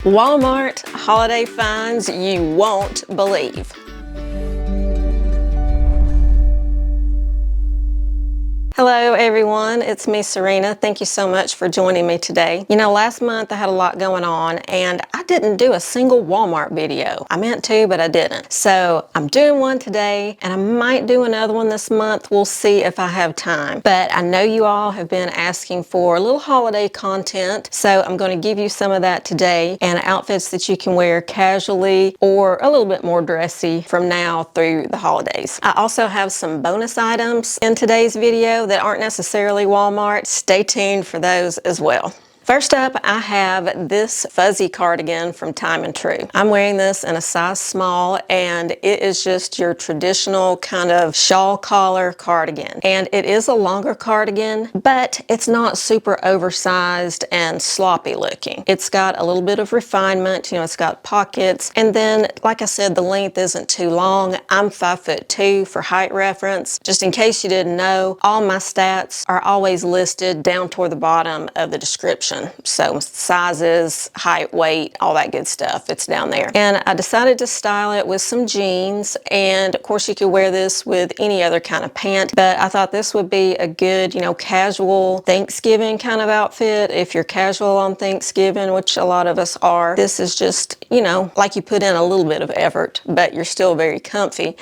Walmart holiday finds you won't believe. Hello everyone, it's me Serena. Thank you so much for joining me today. You know, last month I had a lot going on and I didn't do a single Walmart video. I meant to, but I didn't. So I'm doing one today and I might do another one this month. We'll see if I have time. But I know you all have been asking for a little holiday content, so I'm going to give you some of that today and outfits that you can wear casually or a little bit more dressy from now through the holidays. I also have some bonus items in today's video that aren't necessarily Walmart. Stay tuned for those as well. First up, I have this fuzzy cardigan from Time and True. I'm wearing this in a size small and it is just your traditional kind of shawl collar cardigan. And it is a longer cardigan, but it's not super oversized and sloppy looking. It's got a little bit of refinement, you know, it's got pockets. And then, like I said, the length isn't too long. I'm 5'2" for height reference. Just in case you didn't know, all my stats are always listed down toward the bottom of the description. So sizes, height, weight, all that good stuff, it's down there. And I decided to style it with some jeans, and of course you could wear this with any other kind of pant, but I thought this would be a good, you know, casual Thanksgiving kind of outfit. If you're casual on Thanksgiving, which a lot of us are, this is just, you know, like you put in a little bit of effort, but you're still very comfy.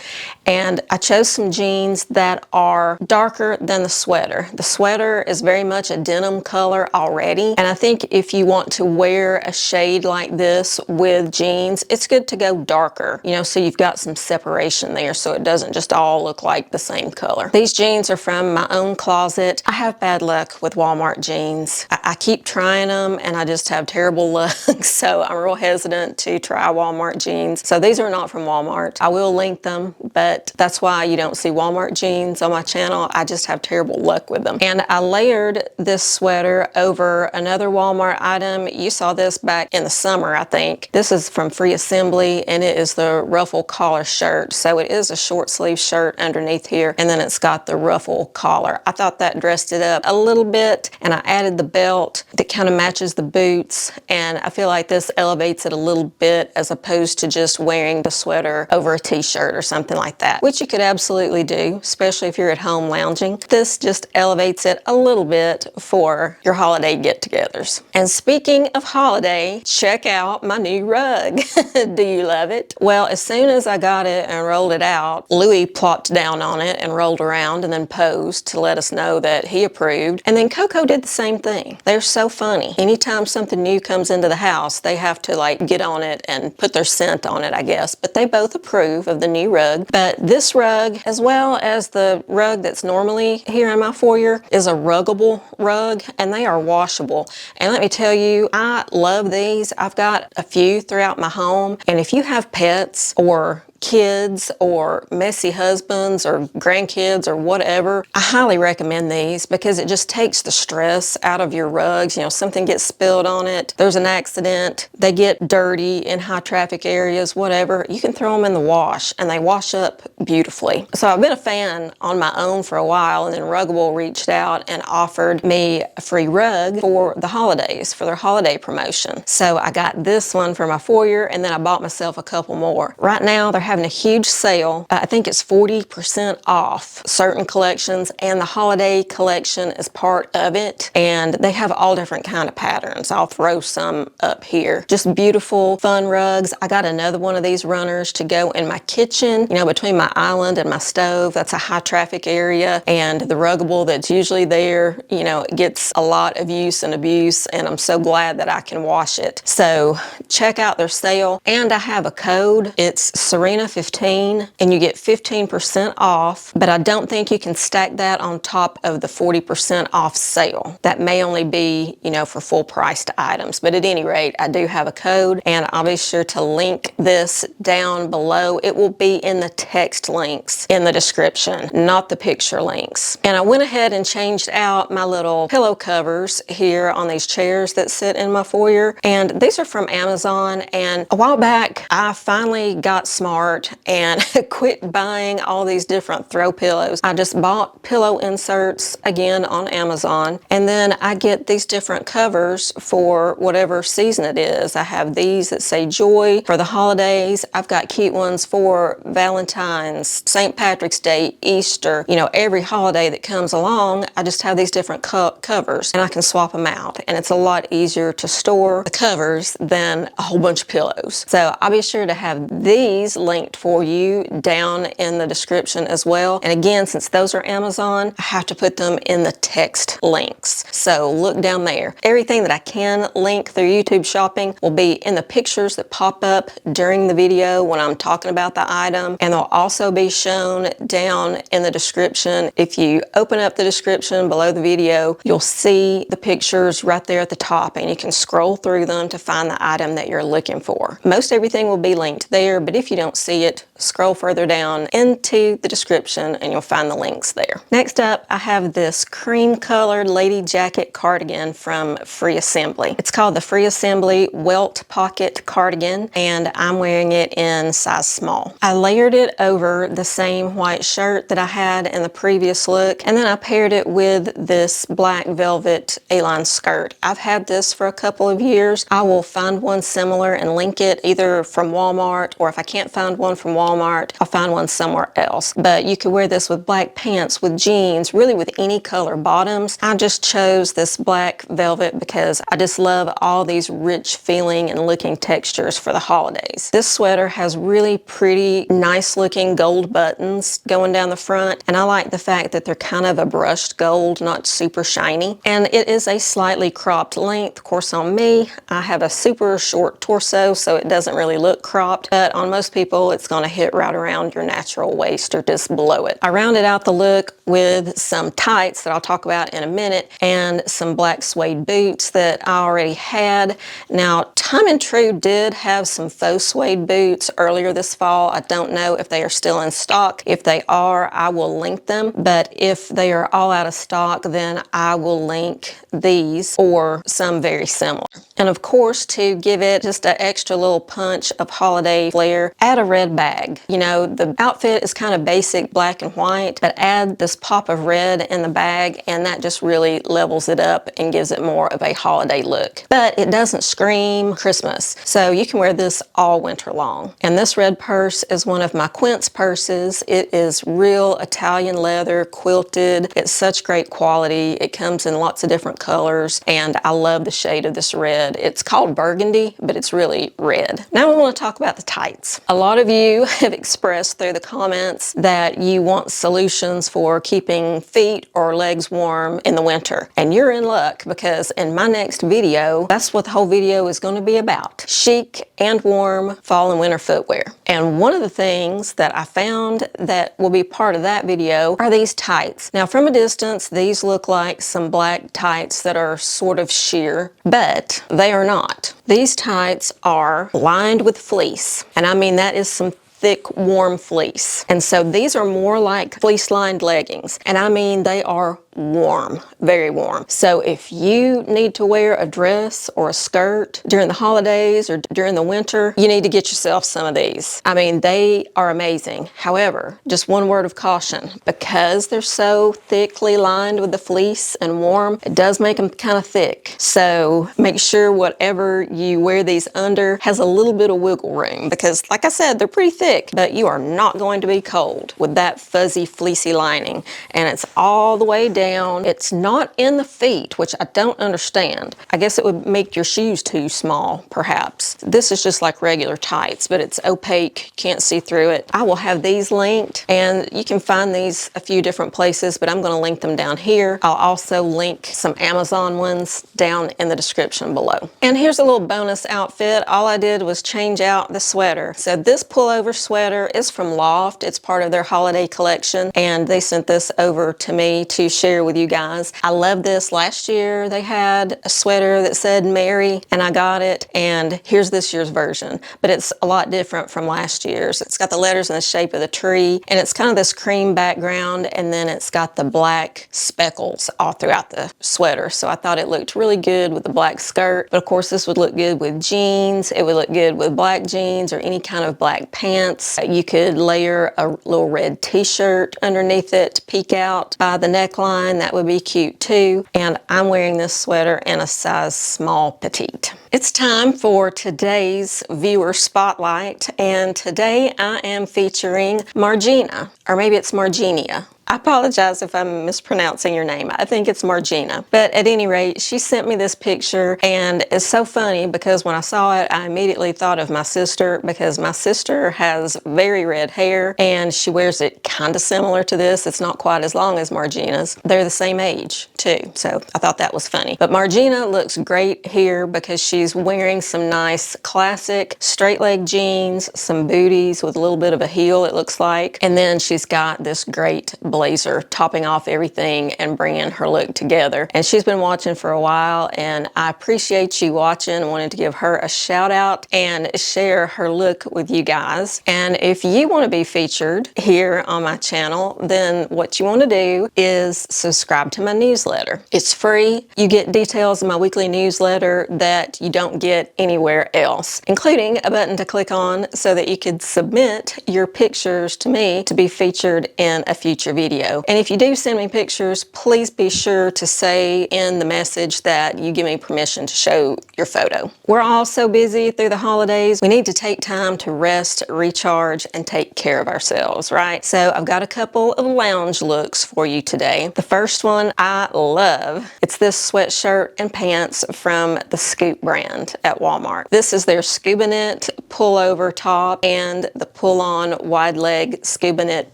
And I chose some jeans that are darker than the sweater. The sweater is very much a denim color already, and I think if you want to wear a shade like this with jeans, it's good to go darker, you know, so you've got some separation there so it doesn't just all look like the same color. These jeans are from my own closet. I have bad luck with Walmart jeans. I keep trying them and I just have terrible luck, so I'm real hesitant to try Walmart jeans. So these are not from Walmart. I will link them, but that's why you don't see Walmart jeans on my channel. I just have terrible luck with them. And I layered this sweater over another Walmart item. You saw this back in the summer, I think. This is from Free Assembly and it is the ruffle collar shirt. So it is a short sleeve shirt underneath here and then it's got the ruffle collar. I thought that dressed it up a little bit, and I added the belt that kind of matches the boots, and I feel like this elevates it a little bit as opposed to just wearing the sweater over a t-shirt or something like that, which you could absolutely do, especially if you're at home lounging. This just elevates it a little bit for your holiday get-togethers. And speaking of holiday, check out my new rug. Do you love it? Well, as soon as I got it and rolled it out, Louis plopped down on it and rolled around and then posed to let us know that he approved. And then Coco did the same thing. They're so funny. Anytime something new comes into the house, they have to like get on it and put their scent on it, I guess. But they both approve of the new rug. But this rug, as well as the rug that's normally here in my foyer, is a ruggable rug, and they are washable. And let me tell you, I love these. I've got a few throughout my home, and if you have pets or kids or messy husbands or grandkids or whatever, I highly recommend these because it just takes the stress out of your rugs. You know, something gets spilled on it, there's an accident, they get dirty in high traffic areas, whatever, you can throw them in the wash and they wash up beautifully. So I've been a fan on my own for a while, and then Ruggable reached out and offered me a free rug for the holidays, for their holiday promotion. So I got this one for my foyer, and then I bought myself a couple more. Right now they're having a huge sale. I think it's 40% off certain collections, and the holiday collection is part of it, and they have all different kind of patterns. I'll throw some up here. Just beautiful, fun rugs. I got another one of these runners to go in my kitchen, you know, between my island and my stove. That's a high traffic area, and the Ruggable that's usually there, you know, it gets a lot of use and abuse, and I'm so glad that I can wash it. So check out their sale, and I have a code. It's Serena 15, and you get 15% off, but I don't think you can stack that on top of the 40% off sale. That may only be, you know, for full priced items, but at any rate, I do have a code, and I'll be sure to link this down below. It will be in the text links in the description, not the picture links. And I went ahead and changed out my little pillow covers here on these chairs that sit in my foyer, and these are from Amazon. And a while back, I finally got smart Walmart and quit buying all these different throw pillows. I just bought pillow inserts again on Amazon, and then I get these different covers for whatever season it is. I have these that say joy for the holidays. I've got cute ones for Valentine's, St. Patrick's Day, Easter, you know, every holiday that comes along. I just have these different covers and I can swap them out, and it's a lot easier to store the covers than a whole bunch of pillows. So I'll be sure to have these linked for you down in the description as well. And again, since those are Amazon, I have to put them in the text links. So look down there. Everything that I can link through YouTube shopping will be in the pictures that pop up during the video when I'm talking about the item, and they'll also be shown down in the description. If you open up the description below the video, you'll see the pictures right there at the top, and you can scroll through them to find the item that you're looking for. Most everything will be linked there, but if you don't see it, scroll further down into the description and you'll find the links there. Next up, I have this cream colored lady jacket cardigan from Free Assembly. It's called the Free Assembly Welt Pocket Cardigan, and I'm wearing it in size small. I layered it over the same white shirt that I had in the previous look, and then I paired it with this black velvet A-line skirt. I've had this for a couple of years. I will find one similar and link it either from Walmart, or if I can't find one from Walmart, I'll find one somewhere else. But you could wear this with black pants, with jeans, really with any color bottoms. I just chose this black velvet because I just love all these rich feeling and looking textures for the holidays. This sweater has really pretty, nice looking gold buttons going down the front, and I like the fact that they're kind of a brushed gold, not super shiny. And it is a slightly cropped length. Of course, on me, I have a super short torso, so it doesn't really look cropped, but on most people, it's going to hit right around your natural waist or just below it. I rounded out the look with some tights that I'll talk about in a minute, and some black suede boots that I already had. Now, Time and True did have some faux suede boots earlier this fall. I don't know if they are still in stock. If they are, I will link them, but if they are all out of stock, then I will link these or some very similar. And of course, to give it just an extra little punch of holiday flair, add a red bag. You know, the outfit is kind of basic black and white, but add this pop of red in the bag, and that just really levels it up and gives it more of a holiday look. But it doesn't scream Christmas, so you can wear this all winter long. And this red purse is one of my Quince purses. It is real Italian leather, quilted. It's such great quality. It comes in lots of different colors, and I love the shade of this red. It's called burgundy, but it's really red. Now we want to talk about the tights. A lot of you have expressed through the comments that you want solutions for keeping feet or legs warm in the winter. And you're in luck, because in my next video, that's what the whole video is going to be about. Chic and warm fall and winter footwear. And one of the things that I found that will be part of that video are these tights. Now from a distance, these look like some black tights that are sort of sheer, but they are not. These tights are lined with fleece, and I mean that is some thick, warm fleece. And so these are more like fleece-lined leggings, and I mean they are warm, very warm. So if you need to wear a dress or a skirt during the holidays or during the winter, you need to get yourself some of these. I mean, they are amazing. However, just one word of caution, because they're so thickly lined with the fleece and warm, it does make them kind of thick. So make sure whatever you wear these under has a little bit of wiggle room, because like I said, they're pretty thick, but you are not going to be cold with that fuzzy, fleecy lining. And it's all the way down. It's not in the feet, which I don't understand. I guess it would make your shoes too small, perhaps. This is just like regular tights, but it's opaque, can't see through it. I will have these linked, and you can find these a few different places, but I'm going to link them down here. I'll also link some Amazon ones down in the description below. And here's a little bonus outfit. All I did was change out the sweater. So this pullover sweater is from Loft. It's part of their holiday collection, and they sent this over to me to share share with you guys. I love this. Last year they had a sweater that said Mary, and I got it, and here's this year's version, but it's a lot different from last year's. It's got the letters in the shape of the tree, and it's kind of this cream background, and then it's got the black speckles all throughout the sweater. So I thought it looked really good with the black skirt, but of course this would look good with jeans. It would look good with black jeans or any kind of black pants. You could layer a little red t-shirt underneath it to peek out by the neckline. That would be cute too. And I'm wearing this sweater in a size small petite. It's time for today's viewer spotlight, and today I am featuring Margina, or maybe it's Marginia. I apologize if I'm mispronouncing your name. I think it's Margina. But at any rate, she sent me this picture, and it's so funny because when I saw it, I immediately thought of my sister, because my sister has very red hair and she wears it kind of similar to this. It's not quite as long as Margina's. They're the same age too, so I thought that was funny. But Margina looks great here because she's wearing some nice classic straight leg jeans, some booties with a little bit of a heel, it looks like, and then she's got this great blazer topping off everything and bringing her look together. And she's been watching for a while, and I appreciate you watching. I wanted to give her a shout out and share her look with you guys. And if you want to be featured here on my channel, then what you want to do is subscribe to my newsletter. It's free. You get details in my weekly newsletter that you don't get anywhere else, including a button to click on so that you could submit your pictures to me to be featured in a future video. And if you do send me pictures, please be sure to say in the message that you give me permission to show your photo. We're all so busy through the holidays. We need to take time to rest, recharge, and take care of ourselves, right? So I've got a couple of lounge looks for you today. The first one I love. It's this sweatshirt and pants from the Scoop brand at Walmart. This is their scuba knit pullover top and the pull-on wide leg scuba knit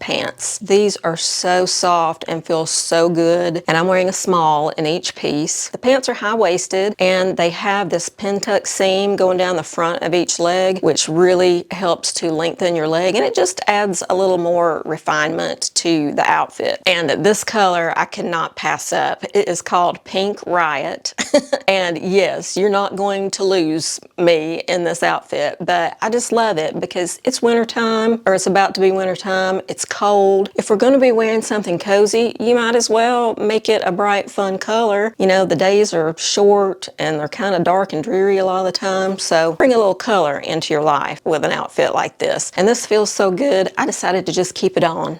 pants. These are so soft and feel so good, and I'm wearing a small in each piece. The pants are high-waisted, and they have this pin tuck seam going down the front of each leg, which really helps to lengthen your leg, and it just adds a little more refinement to the outfit. And this color I cannot pass up. It is called Pink Riot, and yes, you're not going to lose me in this outfit, but I just love it because it's wintertime, or it's about to be wintertime. It's cold. If we're going to be wearing something cozy, you might as well make it a bright, fun color. You know, the days are short and they're kind of dark and dreary a lot of the time, so bring a little color into your life with an outfit like this. And this feels so good, I decided to just keep it on.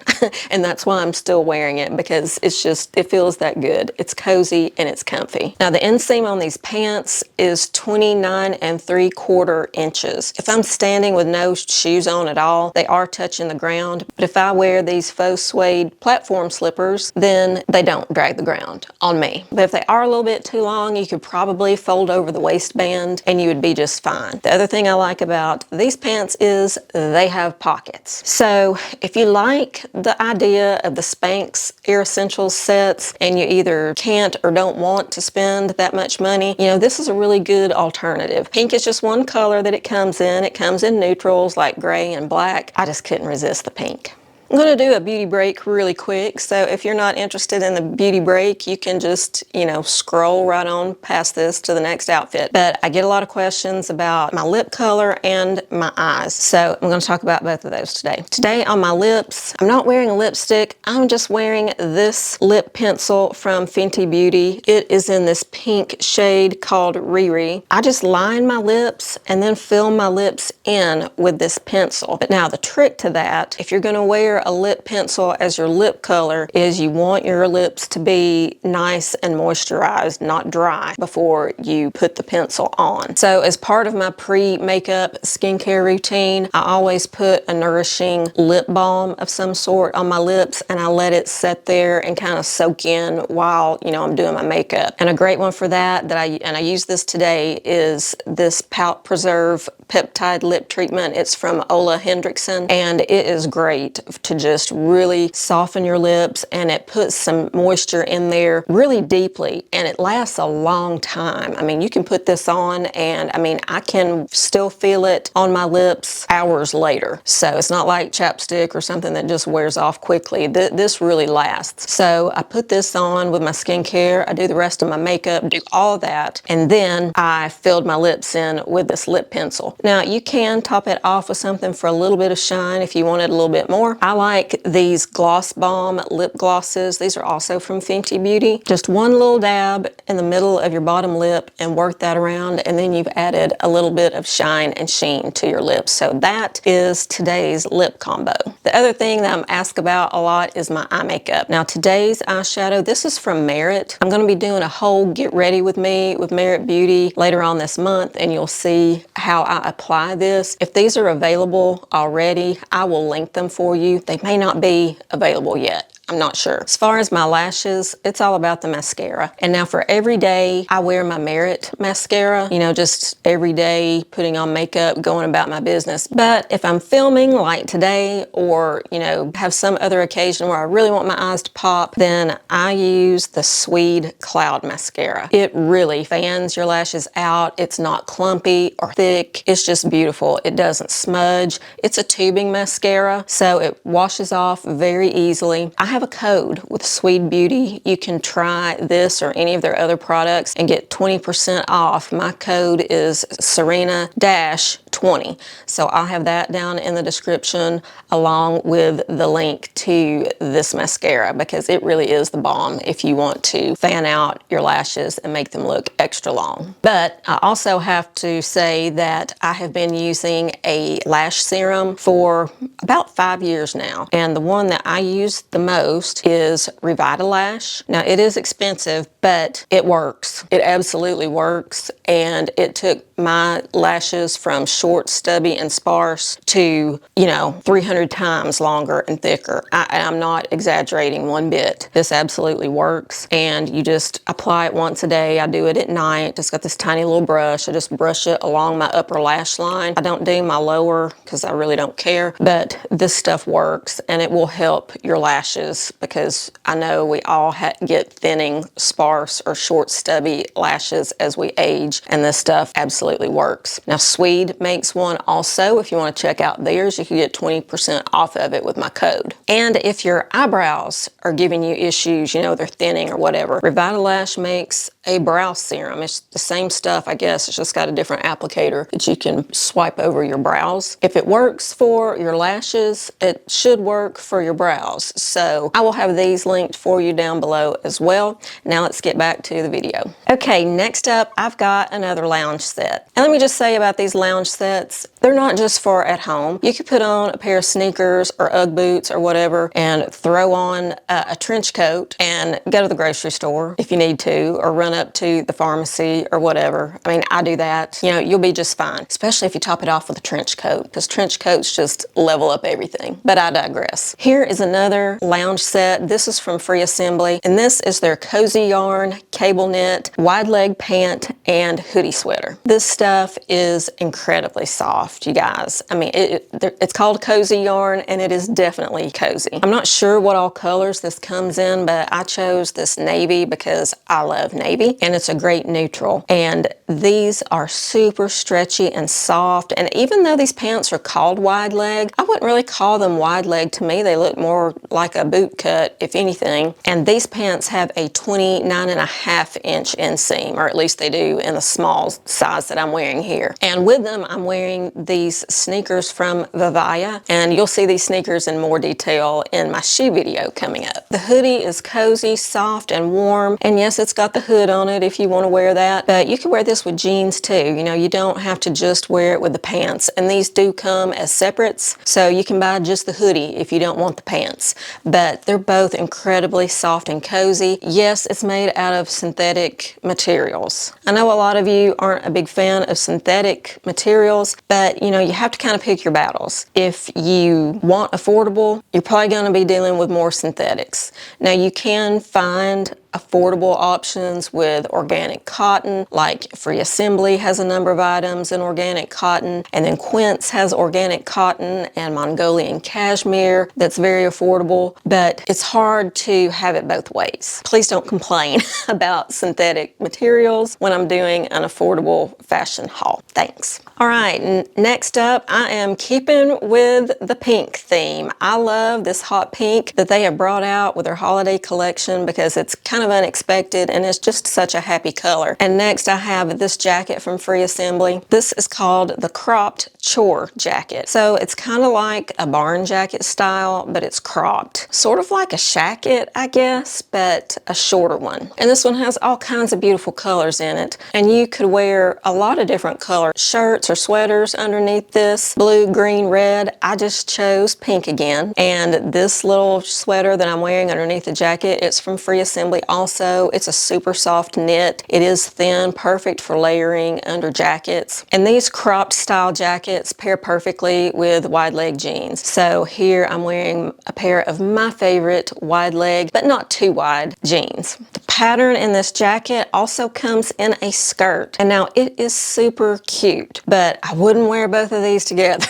And that's why I'm still wearing it, because it feels that good. It's cozy and it's comfy. Now the inseam on these pants is 29 3/4 inches. If I'm standing with no shoes on at all, they are touching the ground. But if I wear these faux suede platform slippers, then they don't drag the ground on me. But if they are a little bit too long, you could probably fold over the waistband and you would be just fine. The other thing I like about these pants is they have pockets. So if you like the idea of the Spanx Air Essentials sets and you either can't or don't want to spend that much money, you know, this is a really good alternative. Pink is just one color that it comes in. It comes in neutrals like gray and black. I just couldn't resist the pink. I'm going to do a beauty break really quick, so if you're not interested in the beauty break, you can just, you know, scroll right on past this to the next outfit. But I get a lot of questions about my lip color and my eyes, so I'm going to talk about both of those today. Today on my lips, I'm not wearing a lipstick, I'm just wearing this lip pencil from Fenty Beauty. It is in this pink shade called Riri. I just line my lips and then fill my lips in with this pencil. But now the trick to that, if you're going to wear a lip pencil as your lip color, is you want your lips to be nice and moisturized, not dry, before you put the pencil on. So as part of my pre-makeup skincare routine, I always put a nourishing lip balm of some sort on my lips, and I let it sit there and kind of soak in while, you know, I'm doing my makeup. And a great one for that, and I use this today, is this Pout Preserve peptide lip treatment. It's from Ola Hendrickson, and it is great to just really soften your lips, and it puts some moisture in there really deeply, and it lasts a long time. I mean, you can put this on, and I mean, I can still feel it on my lips hours later. So it's not like chapstick or something that just wears off quickly. This really lasts. So I put this on with my skincare. I do the rest of my makeup, do all that, and then I filled my lips in with this lip pencil. Now, you can top it off with something for a little bit of shine if you wanted a little bit more. I like these Gloss Bomb lip glosses. These are also from Fenty Beauty. Just one little dab in the middle of your bottom lip and work that around, and then you've added a little bit of shine and sheen to your lips. So that is today's lip combo. The other thing that I'm asked about a lot is my eye makeup. Now, today's eyeshadow, this is from Merit. I'm going to be doing a whole get ready with me with Merit Beauty later on this month, and you'll see how I apply this. If these are available already, I will link them for you. They may not be available yet. I'm not sure. As far as my lashes, it's all about the mascara. And now for every day, I wear my Merit mascara, you know, just every day putting on makeup, going about my business. But if I'm filming like today, or, you know, have some other occasion where I really want my eyes to pop, then I use the Swede Cloud Mascara. It really fans your lashes out. It's not clumpy or thick. It's just beautiful. It doesn't smudge. It's a tubing mascara, so it washes off very easily. I have a code with Swede Beauty. You can try this or any of their other products and get 20% off. My code is Serena-20. So I'll have that down in the description along with the link to this mascara, because it really is the bomb if you want to fan out your lashes and make them look extra long. But I also have to say that I have been using a lash serum for about 5 years now, and the one that I use the most is Revitalash. Now, it is expensive, but it works. It absolutely works, and it took my lashes from short, stubby, and sparse to, you know, 300 times longer and thicker. I'm not exaggerating one bit. This absolutely works, and you just apply it once a day. I do it at night. Just got this tiny little brush. I just brush it along my upper lash line. I don't do my lower because I really don't care, but this stuff works, and it will help your lashes, because I know we all get thinning, sparse, or short, stubby lashes as we age, and this stuff absolutely works. Now, Swede makes one also. If you want to check out theirs, you can get 20% off of it with my code. And if your eyebrows are giving you issues, you know, they're thinning or whatever, Revitalash makes a brow serum. It's the same stuff, I guess. It's just got a different applicator that you can swipe over your brows. If it works for your lashes, it should work for your brows. So I will have these linked for you down below as well. Now let's get back to the video. Okay, next up, I've got another lounge set. And let me just say about these lounge sets, they're not just for at home. You could put on a pair of sneakers or Ugg boots or whatever and throw on a trench coat and go to the grocery store if you need to, or run up to the pharmacy or whatever. I mean, I do that. You know, you'll be just fine, especially if you top it off with a trench coat, because trench coats just level up everything. But I digress. Here is another lounge set. This is from Free Assembly, and this is their cozy yarn, cable knit, wide leg pant, and hoodie sweater. This stuff is incredibly soft, you guys. I mean, it's called cozy yarn, and it is definitely cozy. I'm not sure what all colors this comes in, but I chose this navy because I love navy, and it's a great neutral. And these are super stretchy and soft, and even though these pants are called wide leg, I wouldn't really call them wide leg. To me, they look more like a boot cut, if anything. And these pants have a 29.5-inch inseam, or at least they do in the small size that I'm wearing here. And with them, I'm wearing these sneakers from Vivaya, and you'll see these sneakers in more detail in my shoe video coming up. The hoodie is cozy, soft, and warm, and yes, it's got the hood on it if you want to wear that, but you can wear this with jeans too. You know, you don't have to just wear it with the pants, and these do come as separates, so you can buy just the hoodie if you don't want the pants. But they're both incredibly soft and cozy. Yes, it's made out of synthetic materials. I know a lot of you aren't a big fan of synthetic materials, but you know, you have to kind of pick your battles. If you want affordable, you're probably going to be dealing with more synthetics. Now, you can find affordable options with organic cotton, like Free Assembly has a number of items in organic cotton, and then Quince has organic cotton and Mongolian cashmere that's very affordable, but it's hard to have it both ways. Please don't complain about synthetic materials when I'm doing an affordable fashion haul. Thanks. All right, next up, I am keeping with the pink theme. I love this hot pink that they have brought out with their holiday collection because it's kind of unexpected and it's just such a happy color. And next I have this jacket from Free Assembly. This is called the cropped chore jacket. So it's kind of like a barn jacket style, but it's cropped. Sort of like a shacket, I guess, but a shorter one. And this one has all kinds of beautiful colors in it. And you could wear a lot of different color shirts or sweaters underneath this. Blue, green, red. I just chose pink again. And this little sweater that I'm wearing underneath the jacket, it's from Free Assembly also. It's a super soft knit. It is thin, perfect for layering under jackets. And these cropped style jackets pair perfectly with wide leg jeans. So here I'm wearing a pair of my favorite wide leg, but not too wide jeans. The pattern in this jacket also comes in a skirt. And now it is super cute, but I wouldn't wear both of these together.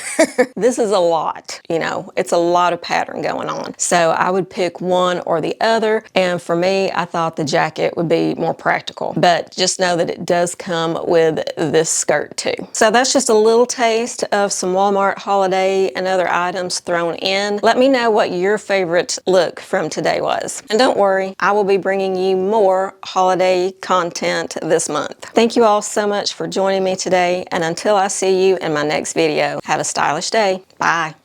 This is a lot, you know, it's a lot of pattern going on. So I would pick one or the other. And for me, I thought the jacket would be more practical, but just know that it does come with this skirt too. So that's just a little taste of some Walmart holiday and other items thrown in. Let me know what your favorite look from today was. And don't worry, I will be bringing you more holiday content this month. Thank you all so much for joining me today. And until I see you in my next video, have a stylish day. Bye.